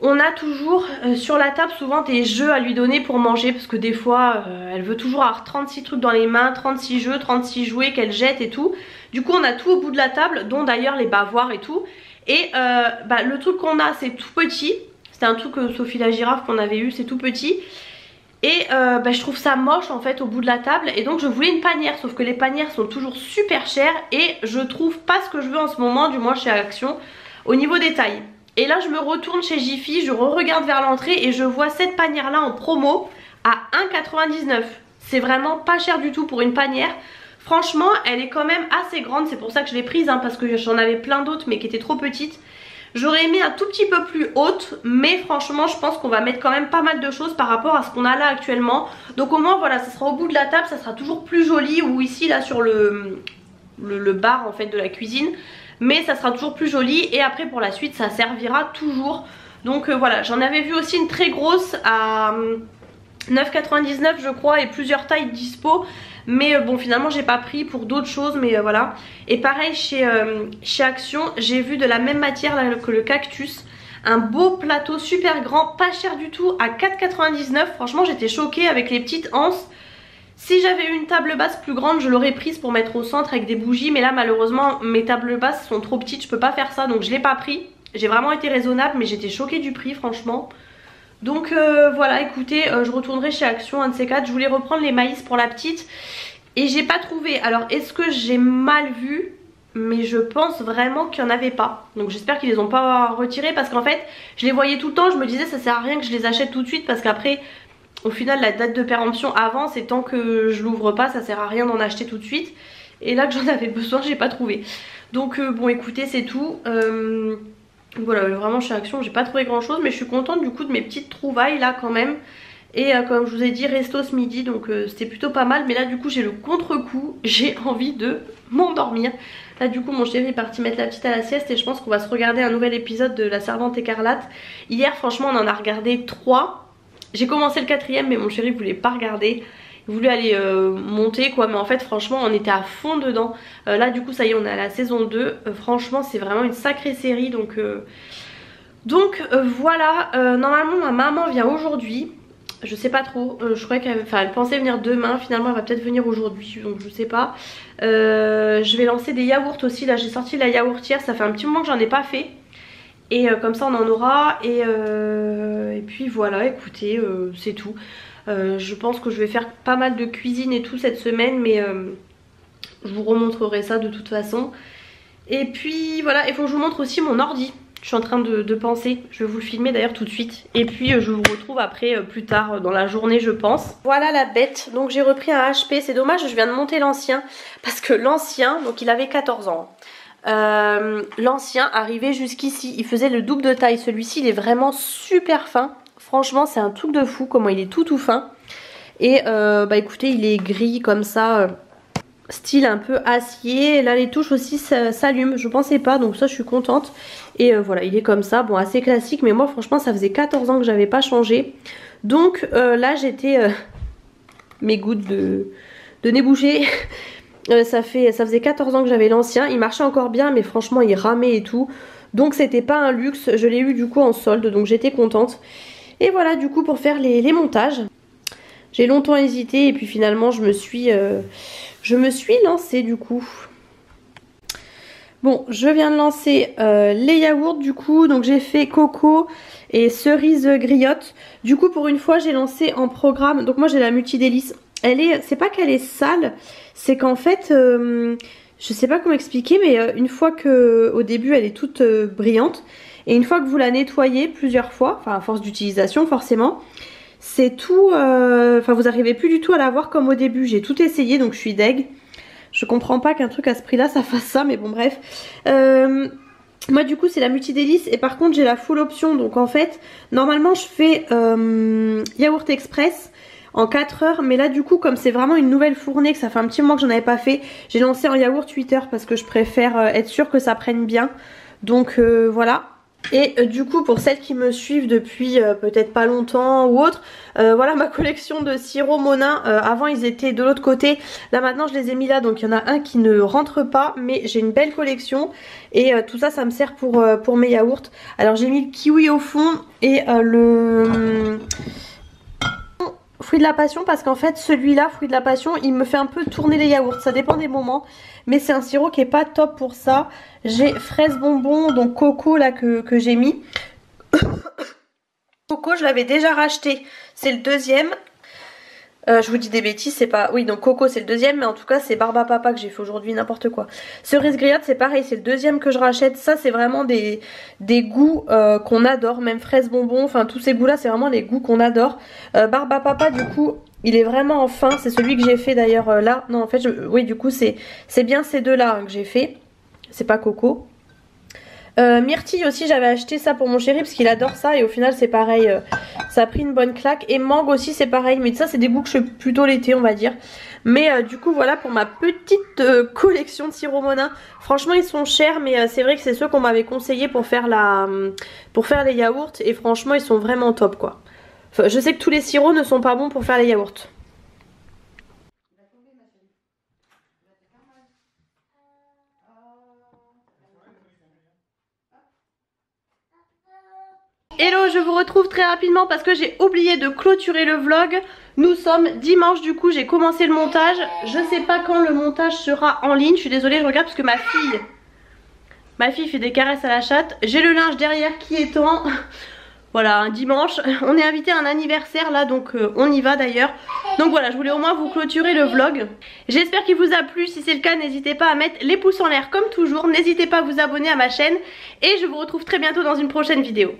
Speaker 1: on a toujours sur la table souvent des jeux à lui donner pour manger. Parce que des fois elle veut toujours avoir 36 trucs dans les mains, 36 jeux, 36 jouets qu'elle jette et tout. Du coup on a tout au bout de la table, dont d'ailleurs les bavoirs et tout. Et le truc qu'on a c'est tout petit. C'était un truc Sophie la girafe qu'on avait eu, c'est tout petit. Et je trouve ça moche en fait au bout de la table. Et donc je voulais une panière, sauf que les panières sont toujours super chères. Et je trouve pas ce que je veux en ce moment, du moins chez Action, au niveau des tailles. Et là je me retourne chez Jiffy, je regarde vers l'entrée et je vois cette panière là en promo à 1,99. C'est vraiment pas cher du tout pour une panière. Franchement elle est quand même assez grande, c'est pour ça que je l'ai prise hein, parce que j'en avais plein d'autres mais qui étaient trop petites. J'aurais aimé un tout petit peu plus haute, mais franchement je pense qu'on va mettre quand même pas mal de choses par rapport à ce qu'on a là actuellement. Donc au moins voilà ça sera au bout de la table, ça sera toujours plus joli, ou ici là sur le bar en fait de la cuisine. Mais ça sera toujours plus joli et après pour la suite ça servira toujours. Donc voilà j'en avais vu aussi une très grosse à 9,99 je crois et plusieurs tailles dispo. Mais bon finalement j'ai pas pris pour d'autres choses mais voilà. Et pareil chez Action j'ai vu de la même matière là, que le cactus. Un beau plateau super grand, pas cher du tout à 4,99. Franchement j'étais choquée avec les petites anses. Si j'avais eu une table basse plus grande je l'aurais prise pour mettre au centre avec des bougies. Mais là malheureusement mes tables basses sont trop petites, je peux pas faire ça. Donc je l'ai pas pris. J'ai vraiment été raisonnable mais j'étais choquée du prix franchement. Donc voilà écoutez je retournerai chez Action un de ces quatre. Je voulais reprendre les maïs pour la petite et j'ai pas trouvé. Alors est-ce que j'ai mal vu? Mais je pense vraiment qu'il n'y en avait pas. Donc j'espère qu'ils les ont pas retirés parce qu'en fait je les voyais tout le temps. Je me disais ça sert à rien que je les achète tout de suite parce qu'après au final la date de péremption avance et tant que je l'ouvre pas ça sert à rien d'en acheter tout de suite. Et là que j'en avais besoin j'ai pas trouvé. Donc bon écoutez c'est tout. Voilà vraiment chez Action j'ai pas trouvé grand chose. Mais je suis contente du coup de mes petites trouvailles là quand même. Et comme je vous ai dit resto ce midi donc c'était plutôt pas mal. Mais là du coup j'ai le contre-coup, j'ai envie de m'endormir. Là du coup mon chéri est parti mettre la petite à la sieste et je pense qu'on va se regarder un nouvel épisode de La Servante écarlate. Hier franchement on en a regardé 3. J'ai commencé le 4ème mais mon chéri voulait pas regarder. Il voulait aller monter quoi, mais en fait franchement on était à fond dedans. Là du coup ça y est on est à la saison 2. Franchement c'est vraiment une sacrée série donc voilà. Normalement ma maman vient aujourd'hui. Je sais pas trop, je croyais qu'elle pensait venir demain, finalement elle va peut-être venir aujourd'hui, donc je sais pas. Je vais lancer des yaourts aussi, là j'ai sorti la yaourtière, ça fait un petit moment que j'en ai pas fait. Et comme ça on en aura et puis voilà écoutez c'est tout. Je pense que je vais faire pas mal de cuisine et tout cette semaine mais Je vous remontrerai ça de toute façon. Et puis voilà, il faut que je vous montre aussi mon ordi. Je suis en train de penser, je vais vous le filmer d'ailleurs tout de suite. Et puis je vous retrouve après plus tard dans la journée je pense. Voilà la bête, donc j'ai repris un HP, c'est dommage je viens de monter l'ancien. Parce que l'ancien, donc il avait 14 ans. L'ancien arrivait jusqu'ici, il faisait le double de taille. Celui-ci il est vraiment super fin. Franchement c'est un truc de fou comment il est tout fin. Et bah écoutez il est gris comme ça. Style un peu acier, là les touches aussi s'allument, je pensais pas donc ça je suis contente. Et voilà il est comme ça, bon assez classique mais moi franchement ça faisait 14 ans que j'avais pas changé. Donc là j'étais mes gouttes de nez bouché. Ça faisait 14 ans que j'avais l'ancien, il marchait encore bien mais franchement il ramait et tout. Donc c'était pas un luxe, je l'ai eu du coup en solde donc j'étais contente. Et voilà du coup pour faire les montages. J'ai longtemps hésité et puis finalement je me suis lancée du coup. Bon, je viens de lancer les yaourts du coup. Donc j'ai fait coco et cerise griotte. Du coup pour une fois j'ai lancé en programme. Donc moi j'ai la multidélice. C'est pas qu'elle est sale, c'est qu'en fait, je sais pas comment expliquer, mais une fois que au début elle est toute brillante. Et une fois que vous la nettoyez plusieurs fois, enfin à force d'utilisation forcément, c'est tout, enfin vous arrivez plus du tout à la voir comme au début. J'ai tout essayé donc je suis deg. Je comprends pas qu'un truc à ce prix là ça fasse ça mais bon bref. Moi du coup c'est la multidélice et par contre j'ai la full option. Donc en fait normalement je fais yaourt express en 4 heures. Mais là du coup comme c'est vraiment une nouvelle fournée, que ça fait un petit moment que j'en avais pas fait, j'ai lancé en yaourt 8 heures parce que je préfère être sûre que ça prenne bien. Donc voilà. Et du coup pour celles qui me suivent depuis peut-être pas longtemps ou autre, voilà ma collection de sirops Monin. Avant ils étaient de l'autre côté, là maintenant je les ai mis là. Donc il y en a un qui ne rentre pas, mais j'ai une belle collection. Et tout ça ça me sert pour mes yaourts. Alors j'ai mis le kiwi au fond et le fruit de la passion, parce qu'en fait celui-là, fruit de la passion, il me fait un peu tourner les yaourts, ça dépend des moments. Mais c'est un sirop qui est pas top pour ça. J'ai fraise bonbon, donc coco là que j'ai mis. Coco je l'avais déjà racheté, c'est le deuxième. Je vous dis des bêtises, c'est pas... Oui donc coco c'est le deuxième, mais en tout cas c'est barbe à papa que j'ai fait aujourd'hui, n'importe quoi. Cerise griotte c'est pareil, c'est le deuxième que je rachète. Ça c'est vraiment des goûts qu'on adore, même fraise bonbon, enfin tous ces goûts là c'est vraiment les goûts qu'on adore. Barbe à papa du coup il est vraiment en fin, c'est celui que j'ai fait d'ailleurs là. Non en fait oui du coup c'est bien ces deux là que j'ai fait, c'est pas coco. Myrtille aussi j'avais acheté ça pour mon chéri parce qu'il adore ça et au final c'est pareil, ça a pris une bonne claque. Et mangue aussi c'est pareil, mais ça c'est des goûts que je fais plutôt l'été on va dire. Mais du coup voilà pour ma petite collection de sirops Monin. Franchement ils sont chers mais c'est vrai que c'est ceux qu'on m'avait conseillé pour faire les yaourts. Et franchement ils sont vraiment top quoi. Enfin, je sais que tous les sirops ne sont pas bons pour faire les yaourts. Hello, je vous retrouve très rapidement parce que j'ai oublié de clôturer le vlog. Nous sommes dimanche, du coup j'ai commencé le montage. Je sais pas quand le montage sera en ligne. Je suis désolée, je regarde parce que ma fille fait des caresses à la chatte. J'ai le linge derrière qui est en... Voilà, un dimanche. On est invité à un anniversaire là, donc on y va d'ailleurs. Donc voilà, je voulais au moins vous clôturer le vlog. J'espère qu'il vous a plu. Si c'est le cas, n'hésitez pas à mettre les pouces en l'air comme toujours. N'hésitez pas à vous abonner à ma chaîne. Et je vous retrouve très bientôt dans une prochaine vidéo.